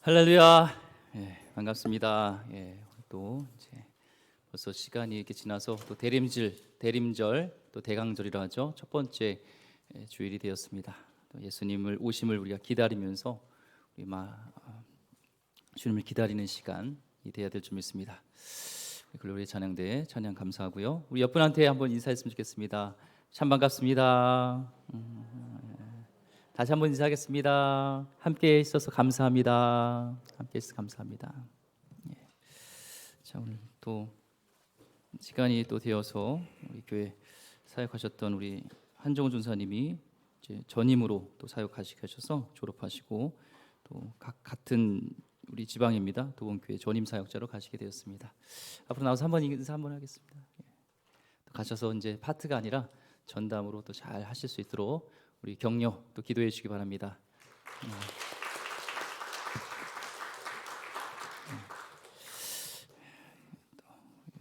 할렐루야. 반갑습니다. 또 이제 벌써 시간이 이렇게 지나서 또 대림절, 또 대강절이라 하죠. 첫 번째 주일이 되었습니다. 또 예수님을 오심을 우리가 기다리면서 주님을 기다리는 시간이 되어야 될 줄 믿습니다. 글로리 찬양대 찬양 감사하고요. 우리 옆분한테 한번 인사했으면 좋겠습니다. 참 반갑습니다. 다시 한번 인사하겠습니다. 함께 있어서 감사합니다. 함께 있어서 감사합니다. 자, 오늘 또 시간이 또 되어서 우리 교회 사역하셨던 우리 한정우 전사님이 이제 전임으로 또 사역하시게 하셔서 졸업하시고 또 같은 우리 지방입니다. 도봉교회 전임 사역자로 가시게 되었습니다. 앞으로 나와서 한번 인사 한번 하겠습니다. 또 가셔서 이제 파트가 아니라 전담으로 또 잘 하실 수 있도록 우리 격려 또 기도해 주시기 바랍니다.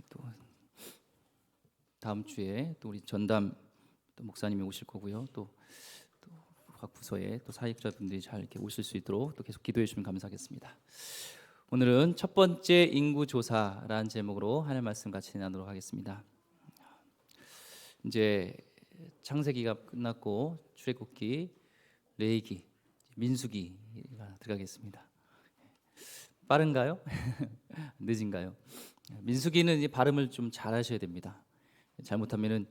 또 다음 주에 또 우리 전담 또 목사님이 오실 거고요. 또 각 부서에 또 사역자분들이 잘 이렇게 오실 수 있도록 또 계속 기도해 주시면 감사하겠습니다. 오늘은 첫 번째 인구 조사라는 제목으로 하나님 말씀 같이 나누도록 하겠습니다. 이제 창세기가 끝났고 출애굽기, 레위기, 민수기가 들어가겠습니다. 빠른가요? 늦은가요? 민수기는 이 발음을 좀 잘하셔야 됩니다. 잘못하면은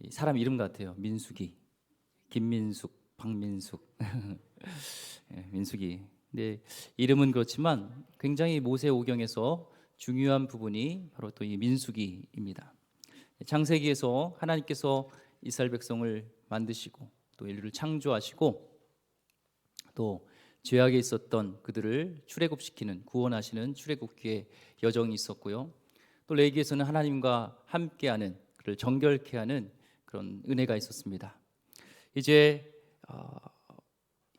사람 이름 같아요. 민수기, 김민숙, 박민숙, 민수기. 근데 이름은 그렇지만 굉장히 모세오경에서 중요한 부분이 바로 또 이 민수기입니다. 창세기에서 하나님께서 이스라엘 백성을 만드시고 또 인류를 창조하시고 또 죄악에 있었던 그들을 출애굽시키는 구원하시는 출애굽기의 여정이 있었고요. 또 레위기에서는 하나님과 함께하는 그를 정결케 하는 그런 은혜가 있었습니다. 이제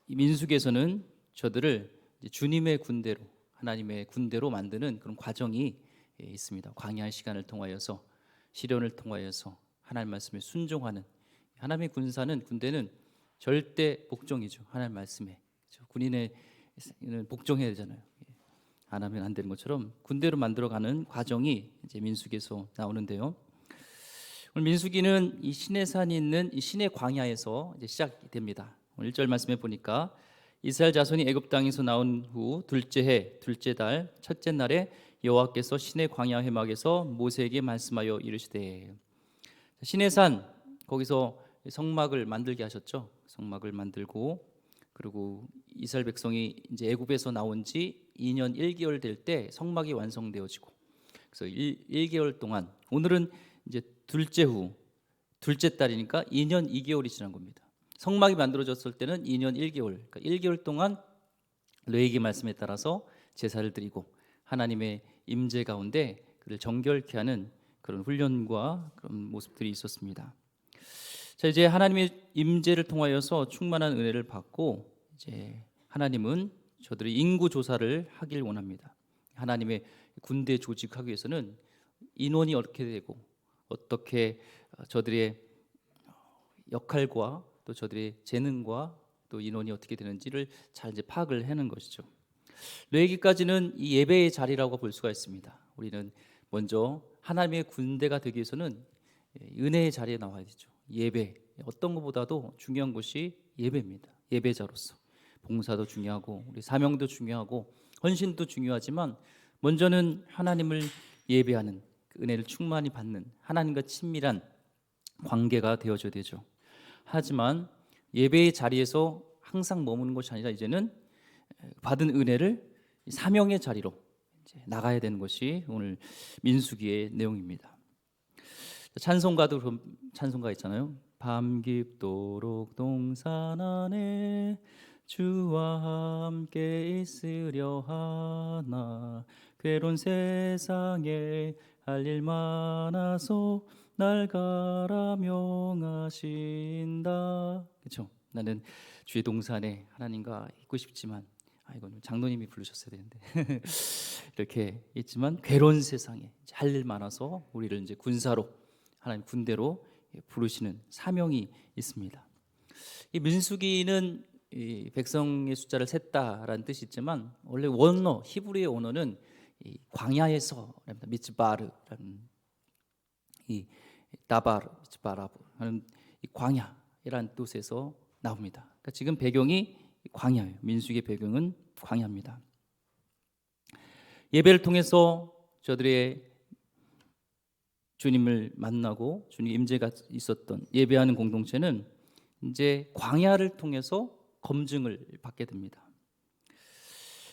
이 민수기에서는 저들을 주님의 군대로 하나님의 군대로 만드는 그런 과정이 있습니다. 광야의 시간을 통하여서 시련을 통하여서 하나님 말씀에 순종하는 하나님의 군대는 절대 복종이죠. 하나님 말씀에 군인은 복종해야 되잖아요. 안 하면 안 되는 것처럼 군대로 만들어가는 과정이 이제 민수기에서 나오는데요. 오늘 민수기는 이 시내산이 있는 이 시내 광야에서 이제 시작됩니다. 오늘 1절 말씀에 보니까 이스라엘 자손이 애굽 땅에서 나온 후 둘째 해 둘째 달 첫째 날에 여호와께서 시내 광야 회막에서 모세에게 말씀하여 이르시되. 시내산 거기서 성막을 만들게 하셨죠. 성막을 만들고 그리고 이스라엘 백성이 이제 애굽에서 나온 지 2년 1개월 될 때 성막이 완성되어지고 그래서 1개월 동안 오늘은 이제 둘째 달이니까 2년 2개월이 지난 겁니다. 성막이 만들어졌을 때는 2년 1개월, 그러니까 1개월 동안 레위기 말씀에 따라서 제사를 드리고 하나님의 임재 가운데 그를 정결케 하는 그런 훈련과 그런 모습들이 있었습니다. 자, 이제 하나님의 임재를 통하여서 충만한 은혜를 받고 이제 하나님은 저들의 인구 조사를 하길 원합니다. 하나님의 군대 조직하기 위해서는 인원이 어떻게 되고 어떻게 저들의 역할과 또 저들의 재능과 또 인원이 어떻게 되는지를 잘 이제 파악을 하는 것이죠. 레위기까지는 이 예배의 자리라고 볼 수가 있습니다. 우리는 먼저 하나님의 군대가 되기 위해서는 은혜의 자리에 나와야 되죠. 예배, 어떤 것보다도 중요한 것이 예배입니다. 예배자로서 봉사도 중요하고 우리 사명도 중요하고 헌신도 중요하지만 먼저는 하나님을 예배하는 그 은혜를 충만히 받는 하나님과 친밀한 관계가 되어져야 되죠. 하지만 예배의 자리에서 항상 머무는 것이 아니라 이제는 받은 은혜를 사명의 자리로 이제 나가야 되는 것이 오늘 민수기의 내용입니다. 찬송가도 그런 찬송가 있잖아요. 밤 깊도록 동산 안에 주와 함께 있으려 하나 괴로운 세상에 할 일 많아서 날 가라 명하신다. 그렇죠? 나는 주의 동산에 하나님과 있고 싶지만 이건 장로님이 부르셨어야 되는데 이렇게 있지만 괴로운 세상에 할 일 많아서 우리를 이제 군사로 하나님 군대로 부르시는 사명이 있습니다. 이 민수기는 이 백성의 숫자를 셌다라는 뜻이 있지만 원래 원어 히브리의 원어는 이 광야에서 미츠바르라는 이 다바르 미츠바라브 하는 이 광야이라는 뜻에서 나옵니다. 그러니까 지금 배경이 광야예요. 민수기의 배경은 광야입니다. 예배를 통해서 저들의 주님을 만나고 주님 임재가 있었던 예배하는 공동체는 이제 광야를 통해서 검증을 받게 됩니다.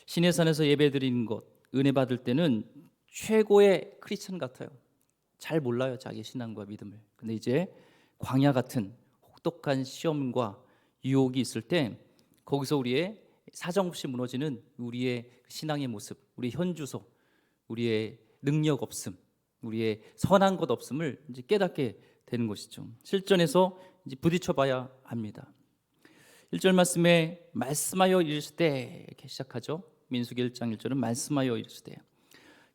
시내산에서 예배드리는 것, 은혜 받을 때는 최고의 크리스천 같아요. 잘 몰라요, 자기 신앙과 믿음을. 근데 이제 광야 같은 혹독한 시험과 유혹이 있을 때 거기서 우리의 사정없이 무너지는 우리의 신앙의 모습, 우리의 현주소, 우리의 능력 없음, 우리의 선한 것 없음을 이제 깨닫게 되는 것이죠. 실전에서 이제 부딪혀봐야 합니다. 1절 말씀에 말씀하여 이르시되 이렇게 시작하죠. 민수기 1장 1절은 말씀하여 이르시되,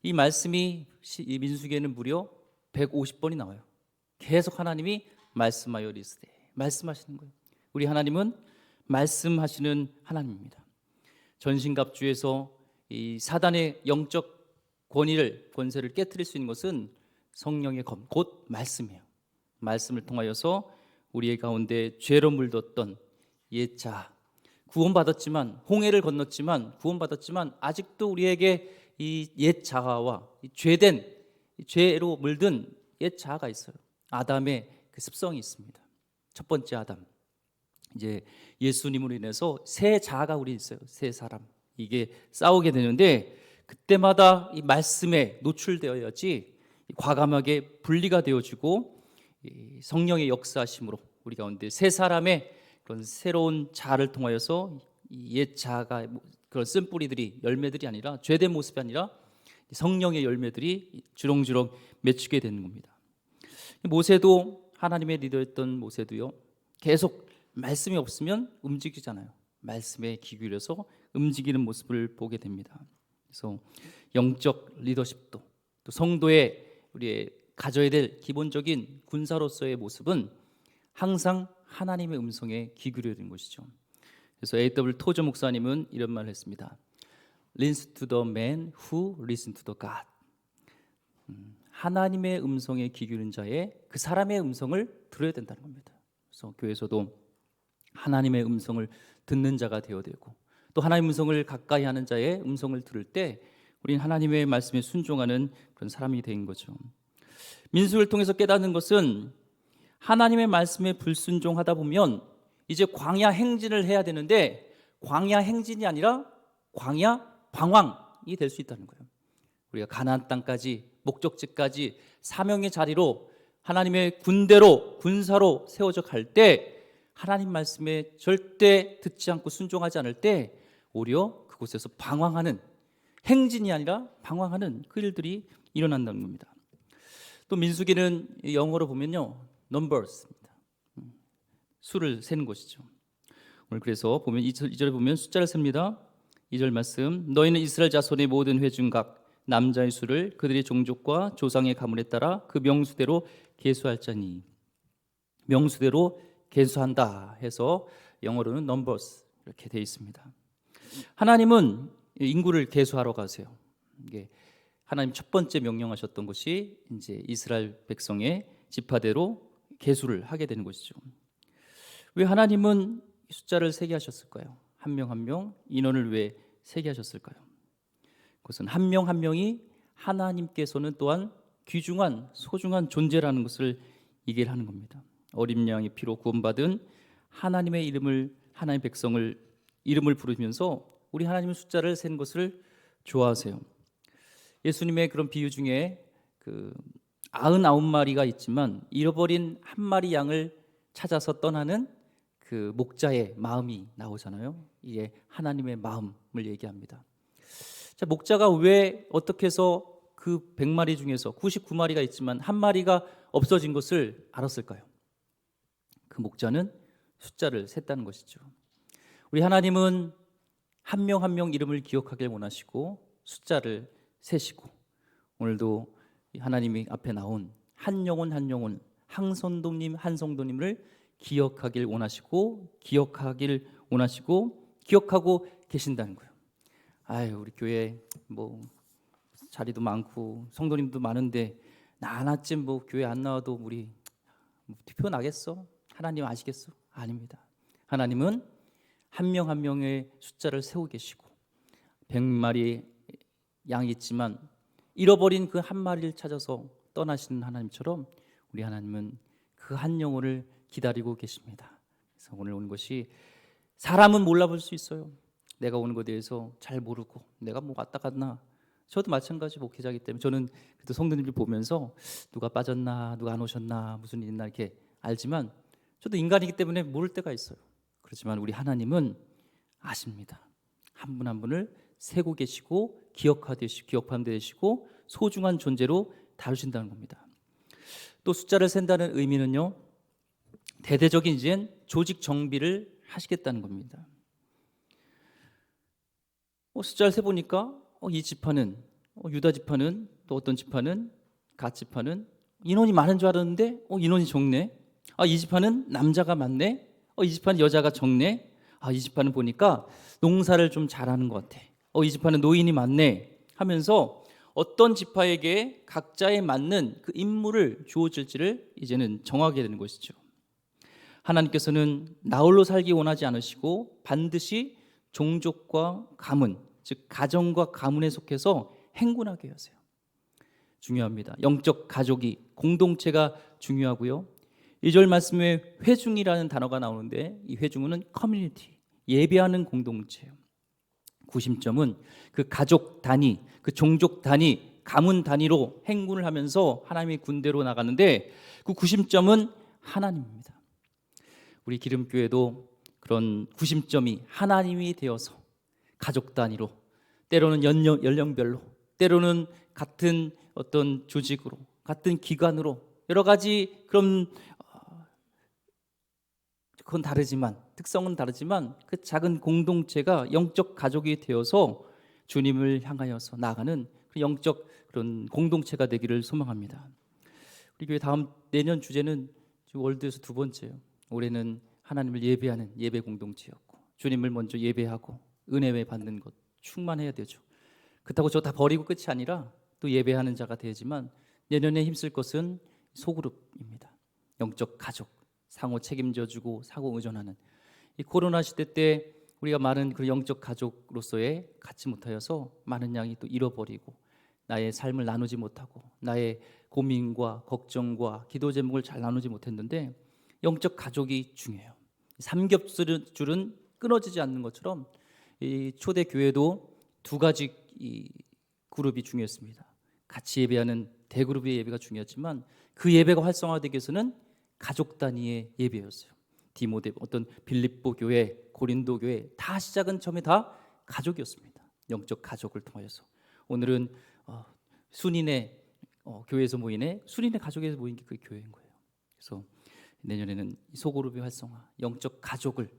이 말씀이 이 민수기에는 무려 150번이 나와요. 계속 하나님이 말씀하여 이르시되 말씀하시는 거예요. 우리 하나님은 말씀하시는 하나님입니다. 전신갑주에서 이 사단의 영적 권세를 깨트릴 수 있는 것은 성령의 검, 곧 말씀이에요. 말씀을 통하여서 우리의 가운데 죄로 물들었던 옛 자, 구원받았지만 홍해를 건넜지만 구원받았지만 아직도 우리에게 이 옛 자아와 죄된 죄로 물든 옛 자아가 있어요. 아담의 그 습성이 있습니다. 첫 번째 아담, 이제 예수님으로 인해서 새 자아가 우리 있어요. 새 사람, 이게 싸우게 되는데 그때마다 이 말씀에 노출되어야지 과감하게 분리가 되어지고 성령의 역사하심으로 우리 가운데 새 사람의 그런 새로운 자아를 통하여서 옛 자아가 그런 쓴뿌리들이 열매들이 아니라 죄된 모습이 아니라 성령의 열매들이 주렁주렁 맺히게 되는 겁니다. 모세도 하나님의 리더였던 모세도요, 계속 말씀이 없으면 움직이잖아요. 말씀에 귀 기울여서 움직이는 모습을 보게 됩니다. 그래서 영적 리더십도 또 성도의 우리의 가져야 될 기본적인 군사로서의 모습은 항상 하나님의 음성에 귀 기울여야 되는 것이죠. 그래서 A.W. 토저 목사님은 이런 말을 했습니다. Listen to the man who listen to the God. 하나님의 음성에 귀 기울인 자의 그 사람의 음성을 들어야 된다는 겁니다. 그래서 교회에서도 하나님의 음성을 듣는 자가 되어야 되고 또 하나님의 음성을 가까이 하는 자의 음성을 들을 때 우리는 하나님의 말씀에 순종하는 그런 사람이 된 거죠. 민수를 통해서 깨닫는 것은 하나님의 말씀에 불순종하다 보면 이제 광야 행진을 해야 되는데 광야 행진이 아니라 광야 방황이 될 수 있다는 거예요. 우리가 가나안 땅까지 목적지까지 사명의 자리로 하나님의 군대로 군사로 세워져 갈 때 하나님 말씀에 절대 듣지 않고 순종하지 않을 때 오히려 그곳에서 방황하는, 행진이 아니라 방황하는 그 일들이 일어난다는 겁니다. 또 민수기는 영어로 보면요, numbers입니다. 수를 세는 것이죠. 오늘 그래서 보면 2절에 보면 숫자를 셉니다. 2절 말씀, 너희는 이스라엘 자손의 모든 회중각 남자의 수를 그들의 종족과 조상의 가문에 따라 그 명수대로 계수할 자니, 명수대로 계수한다 해서 영어로는 numbers 이렇게 되어 있습니다. 하나님은 인구를 계수하러 가세요. 이게 하나님 첫 번째 명령하셨던 것이 이제 이스라엘 백성의 지파대로 계수를 하게 되는 것이죠. 왜 하나님은 숫자를 세게 하셨을까요? 한 명 한 명 인원을 왜 세게 하셨을까요? 그것은 한 명 한 명이 하나님께서는 또한 귀중한 소중한 존재라는 것을 얘기를 하는 겁니다. 어린 양의 피로 구원받은 하나님의 이름을, 하나님의 백성을 이름을 부르면서 우리 하나님의 숫자를 세는 것을 좋아하세요. 예수님의 그런 비유 중에 그 99마리가 있지만 잃어버린 한 마리 양을 찾아서 떠나는 그 목자의 마음이 나오잖아요. 이게 하나님의 마음을 얘기합니다. 자, 목자가 왜 어떻게 해서 그 100마리 중에서 99마리가 있지만 한 마리가 없어진 것을 알았을까요? 그 목자는 숫자를 셌다는 것이죠. 우리 하나님은 한 명 한 명 이름을 기억하길 원하시고 숫자를 세시고, 오늘도 하나님이 앞에 나온 한 영혼 한 영혼, 한성도님 한성도님을 기억하길 원하시고 기억하길 원하시고 기억하고 계신다는 거예요. 아유, 우리 교회 뭐 자리도 많고 성도님도 많은데 나 하나쯤 뭐 교회 안 나와도 우리 뭐 투표 나겠어? 하나님 아시겠어? 아닙니다. 하나님은 한 명 한 명의 숫자를 세우고 계시고 100마리 양이 있지만 잃어버린 그 한 마리를 찾아서 떠나시는 하나님처럼 우리 하나님은 그 한 영혼을 기다리고 계십니다. 그래서 오늘 오는 것이 사람은 몰라볼 수 있어요. 내가 오는 것에 대해서 잘 모르고 내가 뭐 왔다 갔나. 저도 마찬가지 목회자이기 때문에 저는 그래도 성도님들 보면서 누가 빠졌나 누가 안 오셨나 무슨 일 있나 이렇게 알지만 저도 인간이기 때문에 모를 때가 있어요. 그렇지만 우리 하나님은 아십니다. 한 분 한 분을 세고 계시고 기억하는 되시고 소중한 존재로 다루신다는 겁니다. 또 숫자를 센다는 의미는요, 대대적인 이젠 조직 정비를 하시겠다는 겁니다. 숫자를 세보니까 이 지파는 유다 지파는 또 어떤 지파는 갓 지파는 인원이 많은 줄 알았는데 인원이 적네. 이 지파는 남자가 많네. 이 지파는 여자가 적네. 이 지파는 보니까 농사를 좀 잘하는 것 같아. 이 지파는 노인이 많네 하면서 어떤 지파에게 각자에 맞는 그 임무를 주어질지를 이제는 정하게 되는 것이죠. 하나님께서는 나홀로 살기 원하지 않으시고 반드시 종족과 가문, 즉 가정과 가문에 속해서 행군하게 하세요. 중요합니다. 영적 가족이 공동체가 중요하고요. 2절 말씀에 회중이라는 단어가 나오는데 이 회중은 커뮤니티, 예배하는 공동체예요. 구심점은 그 가족 단위, 그 종족 단위, 가문 단위로 행군을 하면서 하나님의 군대로 나가는데 그 구심점은 하나님입니다. 우리 기름교회도 그런 구심점이 하나님이 되어서 가족 단위로, 때로는 연령별로, 때로는 같은 어떤 조직으로, 같은 기관으로 여러 가지 그런 그건 다르지만 특성은 다르지만 그 작은 공동체가 영적 가족이 되어서 주님을 향하여서 나아가는 그 영적 그런 공동체가 되기를 소망합니다. 우리 교회 내년 주제는 월드에서 두 번째예요. 올해는 하나님을 예배하는 예배 공동체였고 주님을 먼저 예배하고 은혜 받는 것 충만해야 되죠. 그렇다고 저 다 버리고 끝이 아니라 또 예배하는 자가 되지만 내년에 힘쓸 것은 소그룹입니다. 영적 가족, 상호 책임져주고 상호 의존하는 이 코로나 시대 때 우리가 많은 그 영적 가족으로서의 갖지 못하여서 많은 양이 또 잃어버리고 나의 삶을 나누지 못하고 나의 고민과 걱정과 기도 제목을 잘 나누지 못했는데 영적 가족이 중요해요. 삼겹줄은 끊어지지 않는 것처럼 이 초대 교회도 두 가지 이 그룹이 중요했습니다. 같이 예배하는 대그룹의 예배가 중요했지만 그 예배가 활성화되기 위해서는 가족 단위의 예배였어요. 디모데, 어떤 빌립보 교회, 고린도 교회 다 시작은 처음에 다 가족이었습니다. 영적 가족을 통하여서 오늘은 순인의 교회에서 모이네, 순인의 가족에서 모인 게 그 교회인 거예요. 그래서 내년에는 소그룹의 활성화, 영적 가족을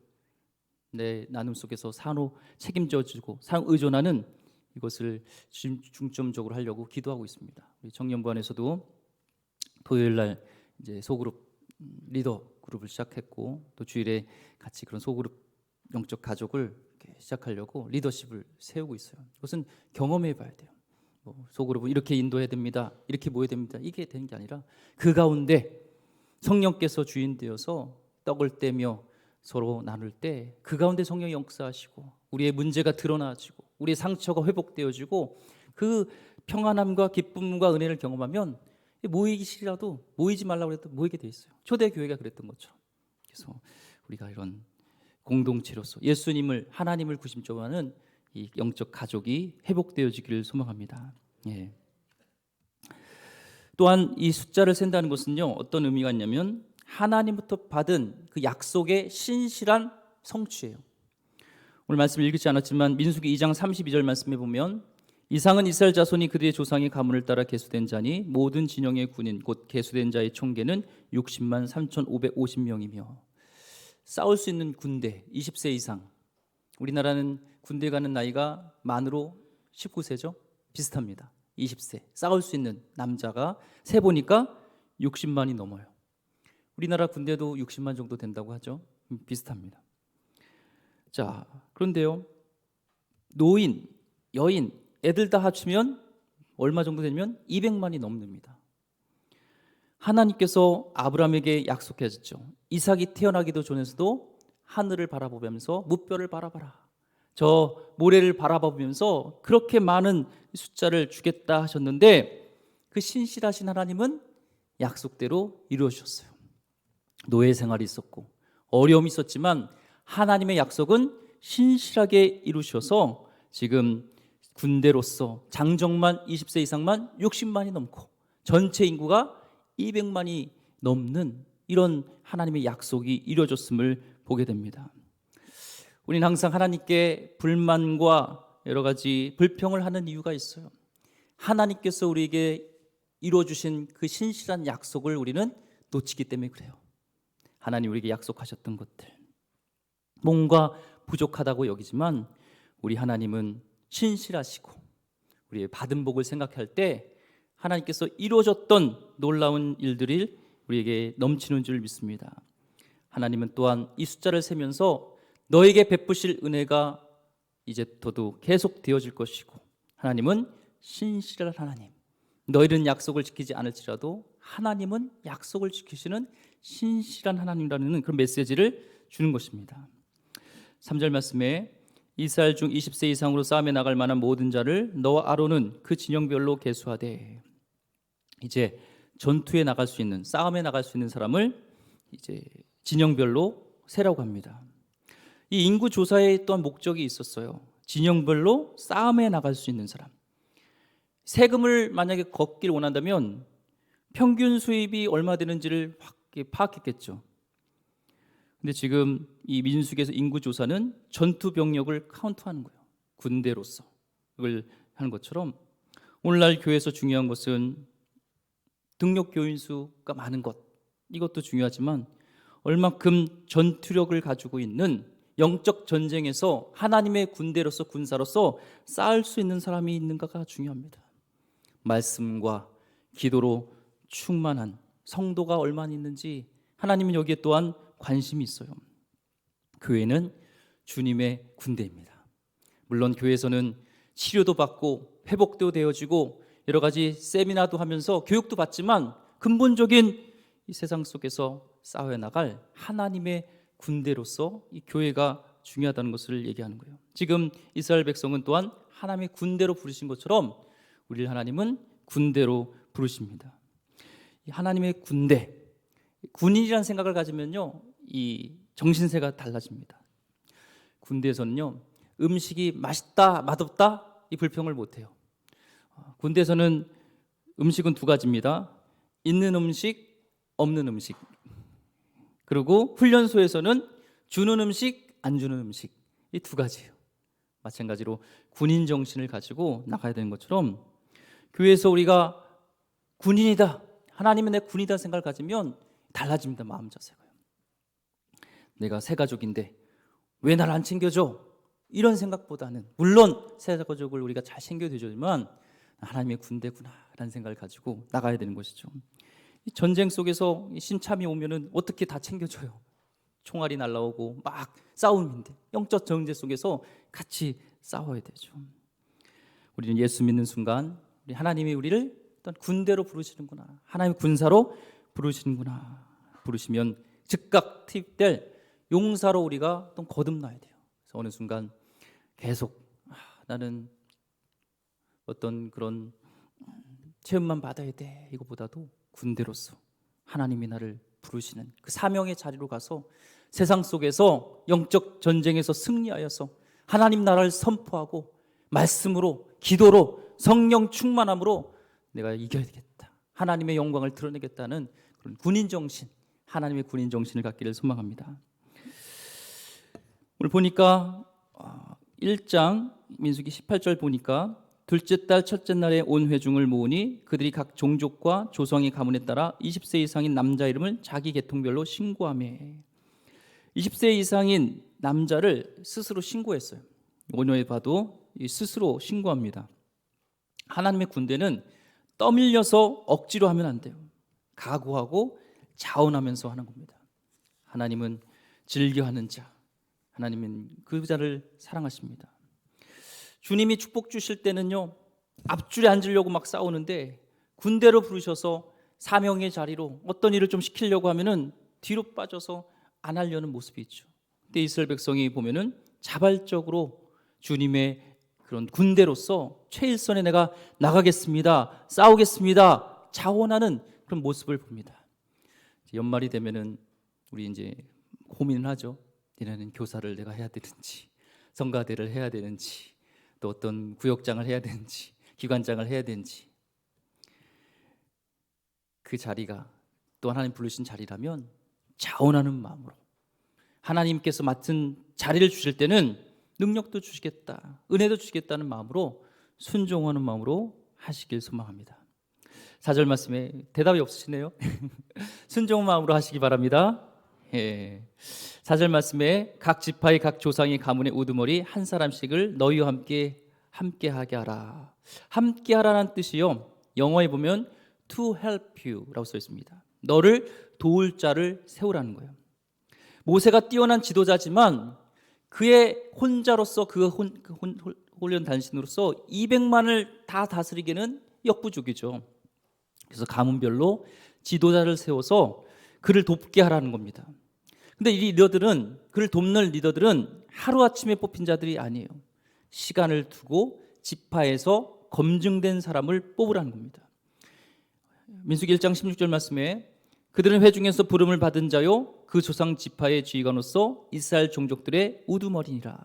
내 나눔 속에서 산호 책임져주고 산호 의존하는 이것을 중점적으로 하려고 기도하고 있습니다. 우리 청년부안에서도 토요일 날 이제 소그룹 리더 그룹을 시작했고 또 주일에 같이 그런 소그룹 영적 가족을 시작하려고 리더십을 세우고 있어요. 이것은 경험해봐야 돼요. 소그룹은 이렇게 인도해야 됩니다. 이렇게 모여야 됩니다. 이게 되는 게 아니라 그 가운데 성령께서 주인 되어서 떡을 떼며 서로 나눌 때 그 가운데 성령이 역사하시고 우리의 문제가 드러나지고 우리의 상처가 회복되어지고 그 평안함과 기쁨과 은혜를 경험하면 모이기 싫어도 모이지 말라고 해도 모이게 돼 있어요. 초대교회가 그랬던 것처럼. 그래서 우리가 이런 공동체로서 예수님을 하나님을 구심적으로 하는 이 영적 가족이 회복되어지기를 소망합니다. 예. 또한 이 숫자를 센다는 것은요 어떤 의미가 있냐면 하나님부터 받은 그 약속의 신실한 성취예요. 오늘 말씀을 읽지 않았지만 민수기 2장 32절 말씀에 보면 이상은 이스라엘 자손이 그들의 조상의 가문을 따라 계수된 자니 모든 진영의 군인 곧 계수된 자의 총계는 60만 3,550명이며 싸울 수 있는 군대 20세 이상. 우리나라는 군대 가는 나이가 만으로 19세죠. 비슷합니다. 20세 싸울 수 있는 남자가 세보니까 60만이 넘어요. 우리나라 군대도 60만 정도 된다고 하죠. 비슷합니다. 자, 그런데요, 노인, 여인, 애들 다 합치면 얼마 정도 되면 200만이 넘습니다. 하나님께서 아브라함에게 약속하셨죠. 이삭이 태어나기도 전에서도 하늘을 바라보면서 무뼈를 바라봐라, 저 모래를 바라보면서 그렇게 많은 숫자를 주겠다 하셨는데, 그 신실하신 하나님은 약속대로 이루어 주셨어요. 노예 생활이 있었고 어려움이 있었지만 하나님의 약속은 신실하게 이루셔서 지금 군대로서 장정만 20세 이상만 60만이 넘고 전체 인구가 200만이 넘는 이런 하나님의 약속이 이루어졌음을 보게 됩니다. 우리는 항상 하나님께 불만과 여러 가지 불평을 하는 이유가 있어요. 하나님께서 우리에게 이루어주신 그 신실한 약속을 우리는 놓치기 때문에 그래요. 하나님 우리에게 약속하셨던 것들, 뭔가 부족하다고 여기지만 우리 하나님은 신실하시고, 우리의 받은 복을 생각할 때 하나님께서 이루어졌던 놀라운 일들이 우리에게 넘치는 줄 믿습니다. 하나님은 또한 이 숫자를 세면서 너에게 베푸실 은혜가 이제부터도 계속 되어질 것이고, 하나님은 신실한 하나님, 너희는 약속을 지키지 않을지라도 하나님은 약속을 지키시는 신실한 하나님이라는 그런 메시지를 주는 것입니다. 3절 말씀에 이스라엘 중 20세 이상으로 싸움에 나갈 만한 모든 자를 너와 아론은 그 진영별로 계수하되, 이제 전투에 나갈 수 있는, 싸움에 나갈 수 있는 사람을 이제 진영별로 세라고 합니다. 이 인구 조사에 또한 목적이 있었어요. 진영별로 싸움에 나갈 수 있는 사람. 세금을 만약에 걷기를 원한다면 평균 수입이 얼마 되는지를 파악했겠죠. 근데 지금 이 민수기에서 인구 조사는 전투 병력을 카운트하는 거예요. 군대로서 이걸 하는 것처럼 오늘날 교회에서 중요한 것은 등록 교인 수가 많은 것, 이것도 중요하지만 얼마큼 전투력을 가지고 있는 영적 전쟁에서 하나님의 군대로서, 군사로서 싸울 수 있는 사람이 있는가가 중요합니다. 말씀과 기도로 충만한 성도가 얼마나 있는지 하나님은 여기에 또한 관심이 있어요. 교회는 주님의 군대입니다. 물론 교회에서는 치료도 받고 회복도 되어지고 여러 가지 세미나도 하면서 교육도 받지만 근본적인 이 세상 속에서 싸워 나갈 하나님의 군대로서 이 교회가 중요하다는 것을 얘기하는 거예요. 지금 이스라엘 백성은 또한 하나님의 군대로 부르신 것처럼 우리를 하나님은 군대로 부르십니다. 이 하나님의 군대, 군인이라는 생각을 가지면요, 이 정신세가 달라집니다. 군대에서는요, 음식이 맛있다, 맛없다 이 불평을 못해요. 군대에서는 음식은 두 가지입니다. 있는 음식, 없는 음식. 그리고 훈련소에서는 주는 음식, 안 주는 음식, 이 두 가지예요. 마찬가지로 군인 정신을 가지고 나가야 되는 것처럼 교회에서 우리가 군인이다, 하나님은 내 군이다 생각을 가지면 달라집니다. 마음 자세가요. 내가 새 가족인데 왜 날 안 챙겨줘? 이런 생각보다는, 물론 새 가족을 우리가 잘 챙겨주지만 하나님의 군대구나라는 생각을 가지고 나가야 되는 것이죠. 이 전쟁 속에서 신참이 오면은 어떻게 다 챙겨줘요? 총알이 날라오고 막 싸움인데 영적 전쟁 속에서 같이 싸워야 되죠. 우리는 예수 믿는 순간 우리 하나님이 우리를 어떤 군대로 부르시는구나, 하나님의 군사로 부르시는구나, 부르시면 즉각 투입될 용사로 우리가 또 거듭나야 돼요. 그래서 어느 순간 계속 나는 어떤 그런 체험만 받아야 돼, 이거보다도 군대로서 하나님이 나를 부르시는 그 사명의 자리로 가서 세상 속에서 영적 전쟁에서 승리하여서 하나님 나라를 선포하고 말씀으로, 기도로, 성령 충만함으로 내가 이겨야 되겠다, 하나님의 영광을 드러내겠다는 그런 군인 정신, 하나님의 군인 정신을 갖기를 소망합니다. 오늘 보니까 1장 민수기 18절 보니까 둘째 달 첫째 날에 온 회중을 모으니 그들이 각 종족과 조상의 가문에 따라 20세 이상인 남자 이름을 자기 계통별로 신고하며, 20세 이상인 남자를 스스로 신고했어요. 오늘에 봐도 스스로 신고합니다. 하나님의 군대는 떠밀려서 억지로 하면 안 돼요. 각오하고 자원하면서 하는 겁니다. 하나님은 즐겨하는 자, 하나님은 그 자를 사랑하십니다. 주님이 축복 주실 때는요, 앞줄에 앉으려고 막 싸우는데 군대로 부르셔서 사명의 자리로 어떤 일을 좀 시키려고 하면은 뒤로 빠져서 안 하려는 모습이 있죠. 근데 이스라엘 백성이 보면은 자발적으로 주님의 그런 군대로서 최일선에 내가 나가겠습니다, 싸우겠습니다, 자원하는 그런 모습을 봅니다. 연말이 되면은 우리 이제 고민을 하죠. 내년엔 교사를 내가 해야 되는지, 성가대를 해야 되는지, 또 어떤 구역장을 해야 되는지, 기관장을 해야 되는지. 그 자리가 또 하나님 부르신 자리라면 자원하는 마음으로, 하나님께서 맡은 자리를 주실 때는 능력도 주시겠다, 은혜도 주시겠다는 마음으로 순종하는 마음으로 하시길 소망합니다. 4절 말씀에 대답이 없으시네요. 순종의 마음으로 하시기 바랍니다. 4절 말씀에 각 지파의 각 조상의 가문의 우두머리 한 사람씩을 너희와 함께 하게 하라. 함께 하라는 뜻이요, 영어에 보면 to help you라고 써 있습니다. 너를 도울 자를 세우라는 거예요. 모세가 뛰어난 지도자지만 그의 혼자로서, 홀련 단신으로서 200만을 다 다스리기는 역부족이죠. 그래서 가문별로 지도자를 세워서 그를 돕게 하라는 겁니다. 근데 이 리더들은, 그를 돕는 리더들은 하루아침에 뽑힌 자들이 아니에요. 시간을 두고 지파에서 검증된 사람을 뽑으라는 겁니다. 민수기 1장 16절 말씀에 그들은 회중에서 부름을 받은 자요 그 조상 지파의 지휘관으로서 이스라엘 종족들의 우두머리니라.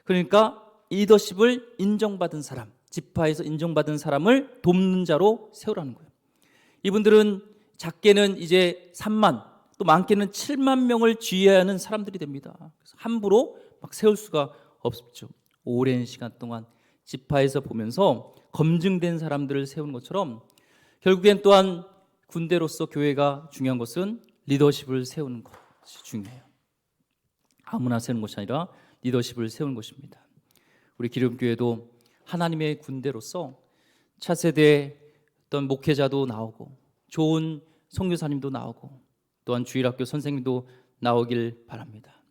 그러니까 리더십을 인정받은 사람, 지파에서 인정받은 사람을 돕는 자로 세우라는 거예요. 이분들은 작게는 이제 3만, 또 많게는 7만 명을 지휘해야 하는 사람들이 됩니다. 그래서 함부로 막 세울 수가 없죠. 오랜 시간 동안 지파에서 보면서 검증된 사람들을 세우는 것처럼 결국엔 또한 군대로서 교회가 중요한 것은 리더십을 세우는 것이 중요해요. 아무나 세우는 것이 아니라 리더십을 세우는 것입니다. 우리 기름교회도 하나님의 군대로서 차세대 어떤 목회자도 나오고 좋은 선교사님도 나오고 또한 주일학교 선생님도 나오길 바랍니다.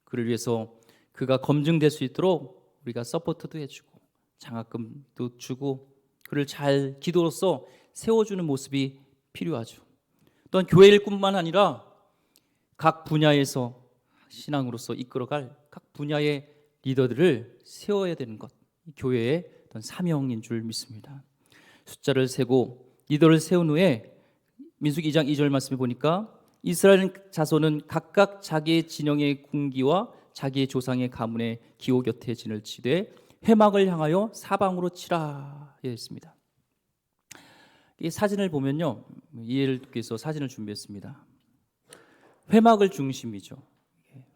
그를 위해서 그가 검증될 수 있도록 우리가 서포트도 해주고 장학금도 주고 그를 잘 기도로서 세워주는 모습이 필요하죠. 또한 교회 일뿐만 아니라 각 분야에서 신앙으로서 이끌어갈 각 분야의 리더들을 세워야 되는 것, 교회의 어떤 사명인 줄 믿습니다. 숫자를 세고 리더를 세운 후에 민수기 2장 2절 말씀에 보니까 이스라엘 자손은 각각 자기의 진영의 군기와 자기의 조상의 가문의 기호 곁에 진을 치되 회막을 향하여 사방으로 치라 했습니다. 이 사진을 보면요, 이해를 돕기 위해서 사진을 준비했습니다. 회막을 중심이죠.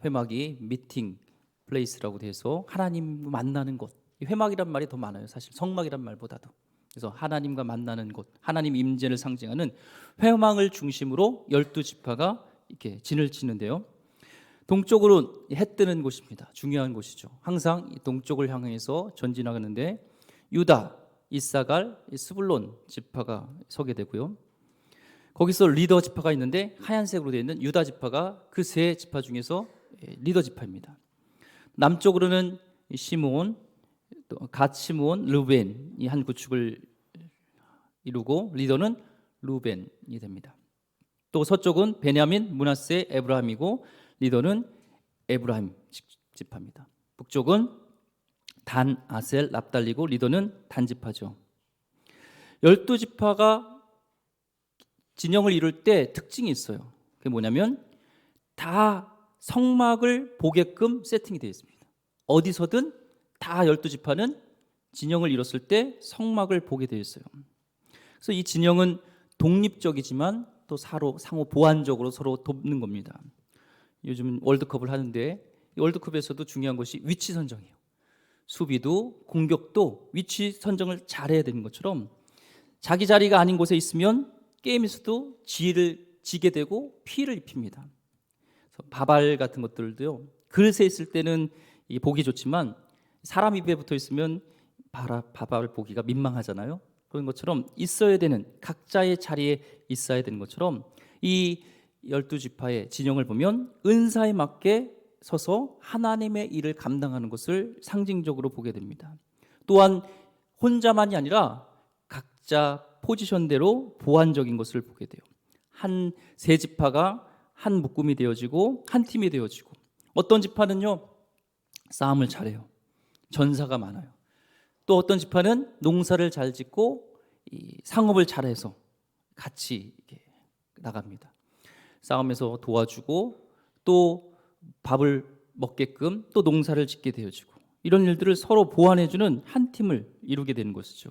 회막이 미팅 플레이스라고 돼서 하나님 만나는 곳. 회막이란 말이 더 많아요. 사실 성막이란 말보다도. 그래서 하나님과 만나는 곳, 하나님 임재를 상징하는 회막을 중심으로 12지파가 이렇게 진을 치는데요. 동쪽으로 해 뜨는 곳입니다. 중요한 곳이죠. 항상 동쪽을 향해서 전진하는데 유다, 이사갈, 스불론 지파가 서게 되고요. 거기서 리더 지파가 있는데 하얀색으로 되어 있는 유다 지파가 그 세 지파 중에서 리더 지파입니다. 남쪽으로는 시므온, 또 갓 시므온, 르벤 이 한 구축을 이루고 리더는 루벤이 됩니다. 또 서쪽은 베냐민, 므낫세, 에브라임이고 리더는 에브라임 지파입니다. 북쪽은 단, 아셀, 납달리고 리더는 단 지파죠. 12지파가 진영을 이룰 때 특징이 있어요. 그게 뭐냐면 다 성막을 보게끔 세팅이 되어 있습니다. 어디서든 다 12지파는 진영을 이뤘을 때 성막을 보게 되어 있어요. 그래서 이 진영은 독립적이지만 또 상호 보완적으로 서로 돕는 겁니다. 요즘 월드컵을 하는데 이 월드컵에서도 중요한 것이 위치 선정이에요. 수비도 공격도 위치 선정을 잘해야 되는 것처럼 자기 자리가 아닌 곳에 있으면 게임에서도 지게 되고 피해를 입힙니다. 바발 같은 것들도요, 그릇에 있을 때는 이게 보기 좋지만 사람 입에 붙어 있으면 바발 보기가 민망하잖아요. 그런 것처럼 있어야 되는, 각자의 자리에 있어야 되는 것처럼 이 12지파의 진영을 보면 은사에 맞게 서서 하나님의 일을 감당하는 것을 상징적으로 보게 됩니다. 또한 혼자만이 아니라 각자 포지션대로 보완적인 것을 보게 돼요. 한 세 지파가 한 묶음이 되어지고 한 팀이 되어지고, 어떤 지파는요 싸움을 잘해요. 전사가 많아요. 또 어떤 지파는 농사를 잘 짓고 이 상업을 잘해서 같이 이렇게 나갑니다. 싸움에서 도와주고 또 밥을 먹게끔 또 농사를 짓게 되어지고, 이런 일들을 서로 보완해주는 한 팀을 이루게 되는 것이죠.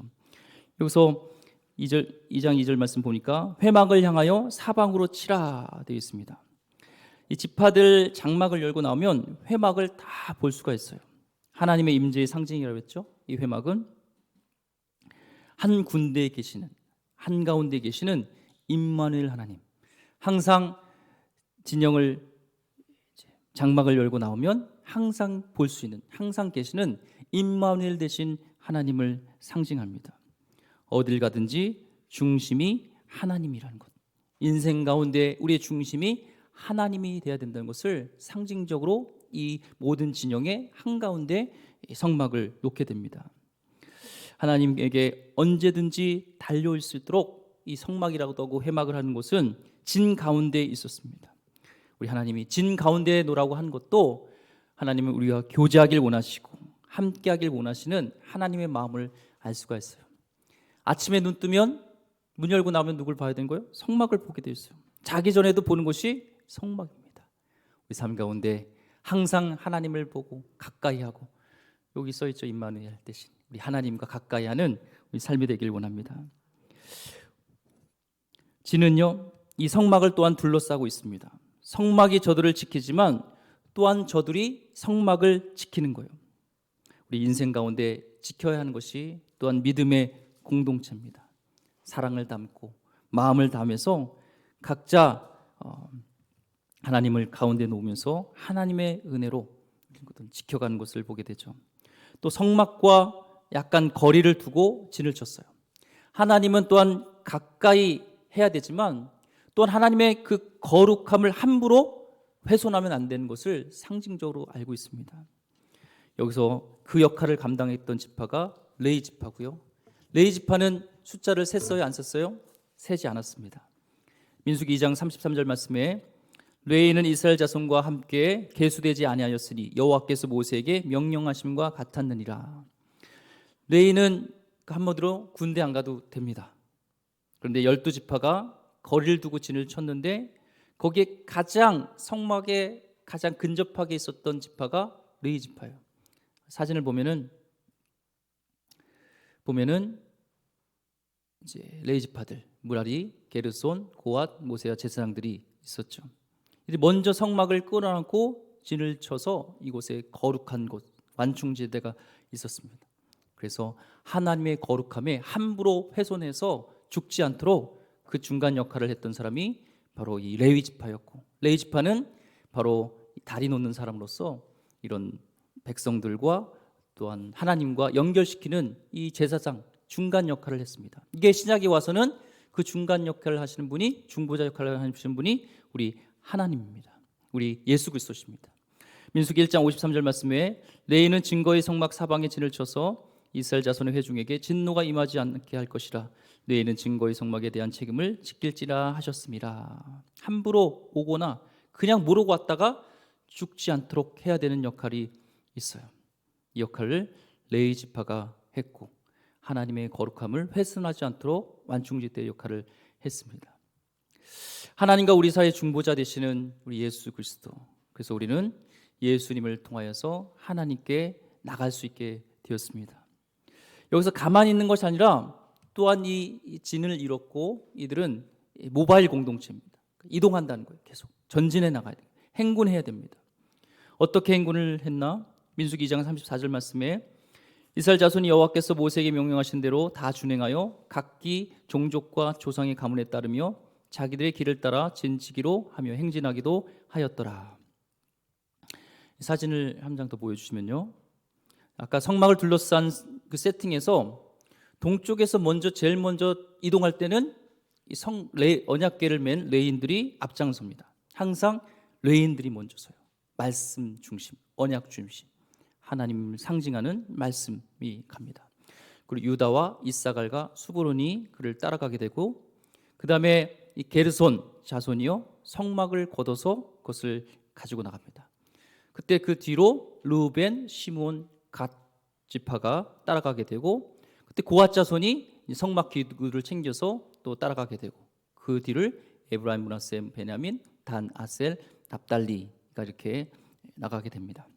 여기서 2장 2절 말씀 보니까 회막을 향하여 사방으로 치라 되어 있습니다. 이 지파들 장막을 열고 나오면 회막을 다 볼 수가 있어요. 하나님의 임재의 상징이라고 했죠. 이 회막은 한 군데에 계시는, 한가운데 계시는 임마누엘 하나님, 항상 진영을 장막을 열고 나오면 항상 볼 수 있는, 항상 계시는 임마누엘 되신 하나님을 상징합니다. 어딜 가든지 중심이 하나님이라는 것, 인생 가운데 우리의 중심이 하나님이 되어야 된다는 것을 상징적으로 이 모든 진영의 한가운데 성막을 놓게 됩니다. 하나님에게 언제든지 달려올 수 있도록 이 성막이라고도 하고 회막을 하는 곳은 진 가운데에 있었습니다. 우리 하나님이 진 가운데에 놓으라고 한 것도 하나님은 우리가 교제하길 원하시고 함께하길 원하시는 하나님의 마음을 알 수가 있어요. 아침에 눈 뜨면 문 열고 나오면 누굴 봐야 되는 거예요? 성막을 보게 되어 있어요. 자기 전에도 보는 것이 성막입니다. 우리 삶 가운데 항상 하나님을 보고 가까이 하고, 여기 써 있죠, 임마누엘 대신 우리 하나님과 가까이 하는 우리 삶이 되길 원합니다. 진은요 이 성막을 또한 둘러싸고 있습니다. 성막이 저들을 지키지만 또한 저들이 성막을 지키는 거예요. 우리 인생 가운데 지켜야 하는 것이 또한 믿음의 공동체입니다. 사랑을 담고 마음을 담아서 각자 하나님을 가운데 놓으면서 하나님의 은혜로 지켜가는 것을 보게 되죠. 또 성막과 약간 거리를 두고 진을 쳤어요. 하나님은 또한 가까이 해야 되지만 또한 하나님의 그 거룩함을 함부로 훼손하면 안 되는 것을 상징적으로 알고 있습니다. 여기서 그 역할을 감당했던 지파가 레위 지파고요. 레위 지파는 숫자를 셌어요, 안 셌어요? 세지 않았습니다. 민수기 2장 33절 말씀에 레위는 이스라엘 자손과 함께 계수되지 아니하였으니 여호와께서 모세에게 명령하심과 같았느니라. 레위는 한마디로 군대 안 가도 됩니다. 그런데 12지파가 거리를 두고 진을 쳤는데 거기에 가장 성막에 가장 근접하게 있었던 지파가 레위 지파예요. 사진을 보면은 이제 레위 지파들, 무라리, 게르손, 고앗, 모세와 제사장들이 있었죠. 이제 먼저 성막을 끌어안고 진을 쳐서 이곳에 거룩한 곳, 완충제대가 있었습니다. 그래서 하나님의 거룩함에 함부로 훼손해서 죽지 않도록 그 중간 역할을 했던 사람이 바로 이 레위 지파였고, 레위 지파는 바로 다리 놓는 사람으로서 이런 백성들과 또한 하나님과 연결시키는 이 제사장 중간 역할을 했습니다. 이게 신약에 와서는 그 중간 역할을 하시는 분이, 중보자 역할을 하시는 분이 우리 하나님입니다. 우리 예수 그리스도십니다. 민수기 1장 53절 말씀에 레위는 증거의 성막 사방에 진을 쳐서 이스라엘 자손의 회중에게 진노가 임하지 않게 할 것이라. 레위는 증거의 성막에 대한 책임을 지킬지라 하셨습니다. 함부로 오거나 그냥 모르고 왔다가 죽지 않도록 해야 되는 역할이 있어요. 이 역할을 레위 지파가 했고 하나님의 거룩함을 훼손하지 않도록 완충제대의 역할을 했습니다. 하나님과 우리 사이의 중보자 되시는 우리 예수 그리스도, 그래서 우리는 예수님을 통하여서 하나님께 나갈 수 있게 되었습니다. 여기서 가만히 있는 것이 아니라 또한 이 진을 이뤘고 이들은 모바일 공동체입니다. 이동한다는 거예요. 계속 전진해 나가야 돼요. 행군해야 됩니다. 어떻게 행군을 했나? 민수기 2장 34절 말씀에 이스라엘 자손이 여호와께서 모세에게 명령하신 대로 다 준행하여 각기 종족과 조상의 가문에 따르며 자기들의 길을 따라 진지기로 하며 행진하기도 하였더라. 사진을 한 장 더 보여주시면요, 아까 성막을 둘러싼 그 세팅에서 동쪽에서 제일 먼저 이동할 때는 이 언약궤를 맨 레위인들이 앞장섭니다. 항상 레위인들이 먼저 서요. 말씀 중심, 언약 중심, 하나님을 상징하는 말씀이 갑니다. 그리고 유다와 이사갈과 수브론이 그를 따라가게 되고, 그 다음에 이 게르손 자손이요 성막을 걷어서 그것을 가지고 나갑니다. 그때 그 뒤로 르우벤, 시므온, 갓 지파가 따라가게 되고, 그때 고앗 자손이 성막 기구를 챙겨서 또 따라가게 되고, 그 뒤를 에브라임, 므낫세, 베냐민, 단, 아셀, 납달리가 이렇게 나가게 됩니다.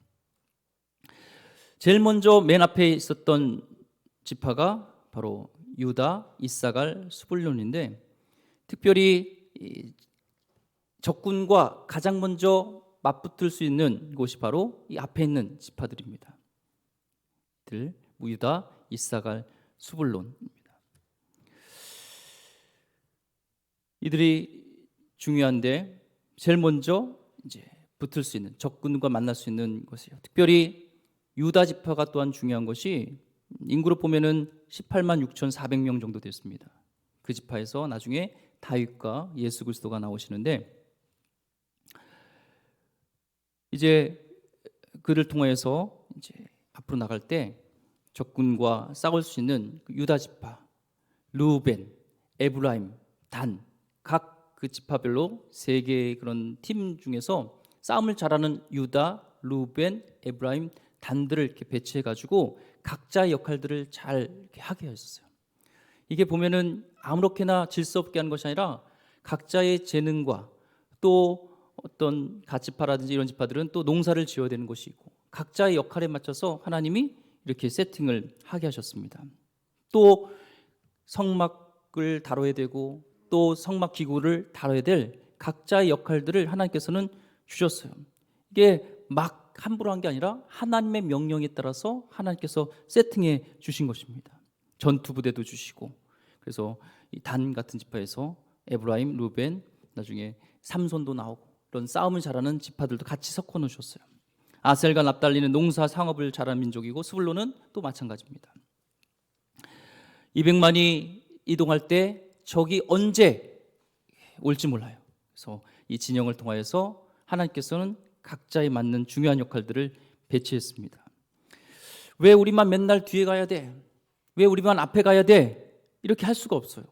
제일 먼저 맨 앞에 있었던 지파가 바로 유다, 이사갈, 스불론인데, 특별히 적군과 가장 먼저 맞붙을 수 있는 곳이 바로 이 앞에 있는 지파들입니다. 유다, 이사갈, 스불론입니다. 이들이 중요한데 제일 먼저 이제 붙을 수 있는, 적군과 만날 수 있는 것이에요. 특별히 유다 지파가 또한 중요한 것이 인구로 보면은 18만 6,400명 정도 됐습니다. 그 지파에서 나중에 다윗과 예수 그리스도가 나오시는데, 이제 그를 통해서 이제 앞으로 나갈 때 적군과 싸울 수 있는 유다 지파, 르우벤, 에브라임, 단, 각 그 지파별로 세 개의 그런 팀 중에서 싸움을 잘하는 유다, 르우벤, 에브라임, 단들을 이렇게 배치해 가지고 각자의 역할들을 잘 이렇게 하게 하셨어요. 이게 보면은 아무렇게나 질서 없게 하는 것이 아니라 각자의 재능과 또 어떤 갓지파라든지 이런 지파들은 또 농사를 지어야 되는 것이 있고, 각자의 역할에 맞춰서 하나님이 이렇게 세팅을 하게 하셨습니다. 또 성막을 다뤄야 되고 또 성막 기구를 다뤄야 될 각자의 역할들을 하나님께서는 주셨어요. 이게 막 함부로 한 게 아니라 하나님의 명령에 따라서 하나님께서 세팅해 주신 것입니다. 전투 부대도 주시고, 그래서 이 단 같은 지파에서 에브라임, 루벤, 나중에 삼손도 나오고 이런 싸움을 잘하는 지파들도 같이 섞어 놓으셨어요. 아셀과 납달리는 농사 상업을 잘하는 민족이고, 스불론은 또 마찬가지입니다. 200만이 이동할 때 적이 언제 올지 몰라요. 그래서 이 진영을 통하여서 하나님께서는 각자에 맞는 중요한 역할들을 배치했습니다. 왜 우리만 맨날 뒤에 가야 돼? 왜 우리만 앞에 가야 돼? 이렇게 할 수가 없어요.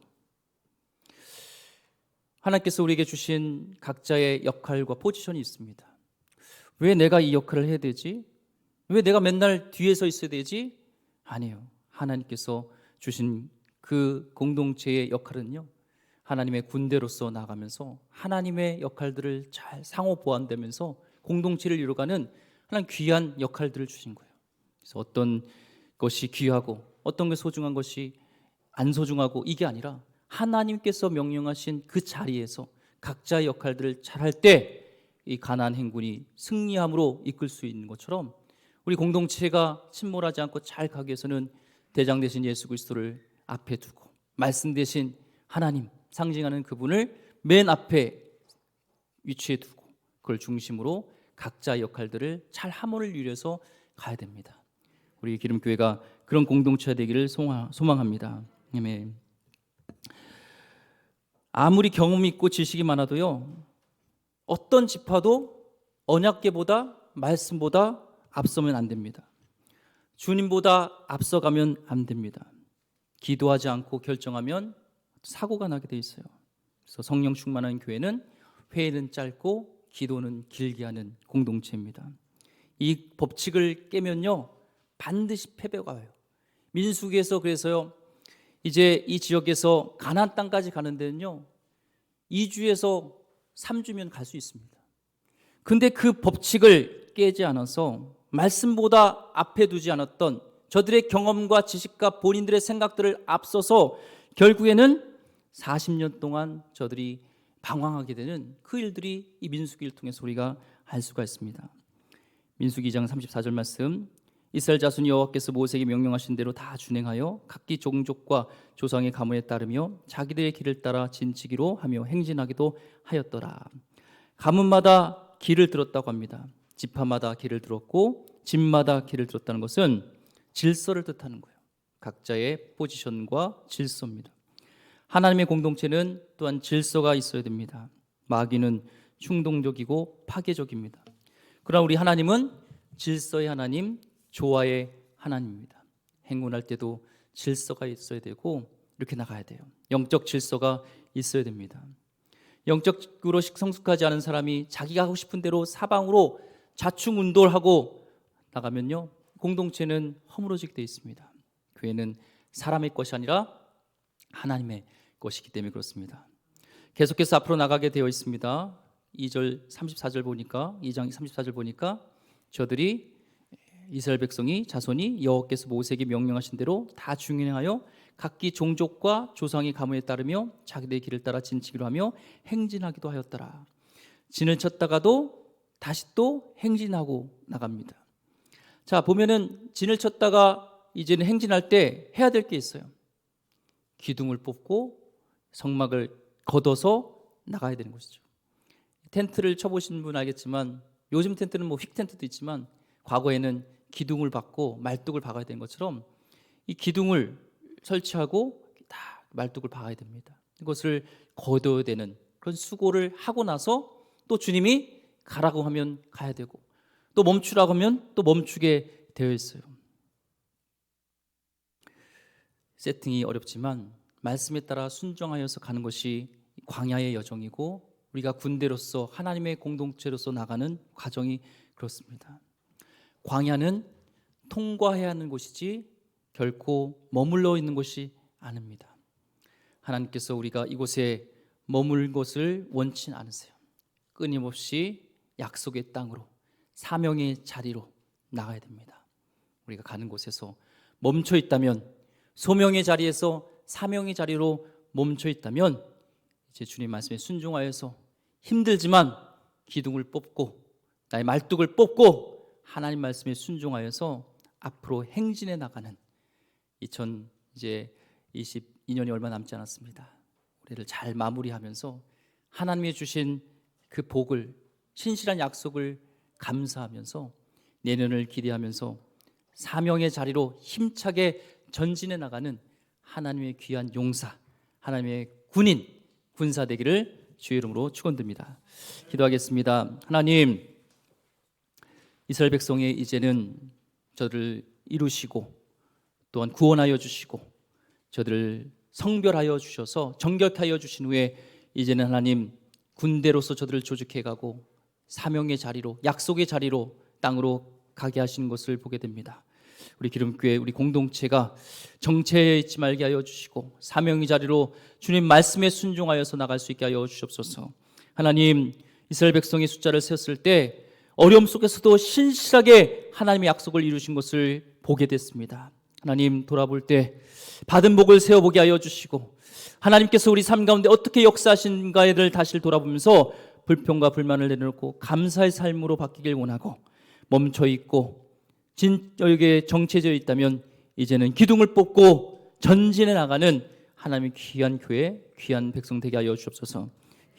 하나님께서 우리에게 주신 각자의 역할과 포지션이 있습니다. 왜 내가 이 역할을 해야 되지? 왜 내가 맨날 뒤에 서 있어야 되지? 아니에요. 하나님께서 주신 그 공동체의 역할은요, 하나님의 군대로서 나가면서 하나님의 역할들을 잘 상호 보완되면서 공동체를 이루어가는 하나님 귀한 역할들을 주신 거예요. 그래서 어떤 것이 귀하고 어떤 것이 소중한 것이 안 소중하고 이게 아니라 하나님께서 명령하신 그 자리에서 각자의 역할들을 잘할 때 이 가나안 행군이 승리함으로 이끌 수 있는 것처럼, 우리 공동체가 침몰하지 않고 잘 가기 위해서는 대장 되신 예수 그리스도를 앞에 두고 말씀 대신 하나님 상징하는 그분을 맨 앞에 위치해 두고 그걸 중심으로 각자의 역할들을 잘 하모를 이루어서 가야 됩니다. 우리 기름교회가 그런 공동체가 되기를 소망합니다. 아멘. 아무리 경험 있고 지식이 많아도요, 어떤 지파도 언약궤보다 말씀보다 앞서면 안 됩니다. 주님보다 앞서가면 안 됩니다. 기도하지 않고 결정하면 사고가 나게 돼 있어요. 그래서 성령 충만한 교회는 회의는 짧고 기도는 길게 하는 공동체입니다. 이 법칙을 깨면요 반드시 패배가 와요. 민수기에서 그래서요, 이제 이 지역에서 가나안 땅까지 가는 데는요 2주에서 3주면 갈 수 있습니다. 근데 그 법칙을 깨지 않아서 말씀보다 앞에 두지 않았던 저들의 경험과 지식과 본인들의 생각들을 앞서서 결국에는 40년 동안 저들이 방황하게 되는 그 일들이 이 민수기를 통해서 우리가 알 수가 있습니다. 민수기 2장 34절 말씀, 이스라엘 자손이 여호와께서 모세에게 명령하신 대로 다 준행하여 각기 종족과 조상의 가문에 따르며 자기들의 길을 따라 진치기로 하며 행진하기도 하였더라. 가문마다 길을 들었다고 합니다. 지파마다 길을 들었고 집마다 길을 들었다는 것은 질서를 뜻하는 거예요. 각자의 포지션과 질서입니다. 하나님의 공동체는 또한 질서가 있어야 됩니다. 마귀는 충동적이고 파괴적입니다. 그러나 우리 하나님은 질서의 하나님, 조화의 하나님입니다. 행군할 때도 질서가 있어야 되고 이렇게 나가야 돼요. 영적 질서가 있어야 됩니다. 영적으로 성숙하지 않은 사람이 자기가 하고 싶은 대로 사방으로 좌충운돌하고 나가면요, 공동체는 허물어지게 되어 있습니다. 교회는 사람의 것이 아니라 하나님의 것이기 때문에 그렇습니다. 계속해서 앞으로 나가게 되어 있습니다. 2절 34절 보니까 2장 34절 보니까 저들이 이스라엘 백성이 자손이 여호와께서 모세에게 명령하신 대로 다 중행하여 각기 종족과 조상의 가문에 따르며 자기들의 길을 따라 진치기로 하며 행진하기도 하였더라. 진을 쳤다가도 다시 또 행진하고 나갑니다. 자, 보면은 진을 쳤다가 이제는 행진할 때 해야 될 게 있어요. 기둥을 뽑고 성막을 걷어서 나가야 되는 것이죠. 텐트를 쳐보신 분 알겠지만 요즘 텐트는 뭐 휙 텐트도 있지만 과거에는 기둥을 박고 말뚝을 박아야 되는 것처럼 이 기둥을 설치하고 다 말뚝을 박아야 됩니다. 이것을 걷어야 되는 그런 수고를 하고 나서 또 주님이 가라고 하면 가야 되고 또 멈추라고 하면 또 멈추게 되어 있어요. 세팅이 어렵지만 말씀에 따라 순종하여서 가는 것이 광야의 여정이고 우리가 군대로서 하나님의 공동체로서 나가는 과정이 그렇습니다. 광야는 통과해야 하는 곳이지 결코 머물러 있는 곳이 아닙니다. 하나님께서 우리가 이곳에 머물 것을 원치 않으세요. 끊임없이 약속의 땅으로 사명의 자리로 나가야 됩니다. 우리가 가는 곳에서 멈춰 있다면 소명의 자리에서 사명의 자리로 멈춰 있다면 이제 주님 말씀에 순종하여서 힘들지만 기둥을 뽑고 나의 말뚝을 뽑고 하나님 말씀에 순종하여서 앞으로 행진해 나가는 2022년이 얼마 남지 않았습니다. 우리를 잘 마무리하면서 하나님이 주신 그 복을 신실한 약속을 감사하면서 내년을 기대하면서 사명의 자리로 힘차게 전진해 나가는 하나님의 귀한 용사, 하나님의 군인, 군사 되기를 주의 이름으로 축원드립니다. 기도하겠습니다. 하나님, 이스라엘 백성이 이제는 저들을 이루시고 또한 구원하여 주시고 저들을 성별하여 주셔서 정결하여 주신 후에 이제는 하나님 군대로서 저들을 조직해 가고 사명의 자리로 약속의 자리로 땅으로 가게 하시는 것을 보게 됩니다. 우리 기름교회 우리 공동체가 정체에 있지 말게 하여 주시고 사명의 자리로 주님 말씀에 순종하여서 나갈 수 있게 하여 주시옵소서. 하나님, 이스라엘 백성의 숫자를 세었을 때 어려움 속에서도 신실하게 하나님의 약속을 이루신 것을 보게 됐습니다. 하나님, 돌아볼 때 받은 복을 세어보게 하여 주시고 하나님께서 우리 삶 가운데 어떻게 역사하신가를 다시 돌아보면서 불평과 불만을 내려놓고 감사의 삶으로 바뀌길 원하고 멈춰있고 진여에게 정체되어 있다면 이제는 기둥을 뽑고 전진해 나가는 하나님의 귀한 교회, 귀한 백성 되게 하여 주옵소서.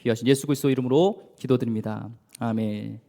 귀하신 예수 그리스도 이름으로 기도드립니다. 아멘.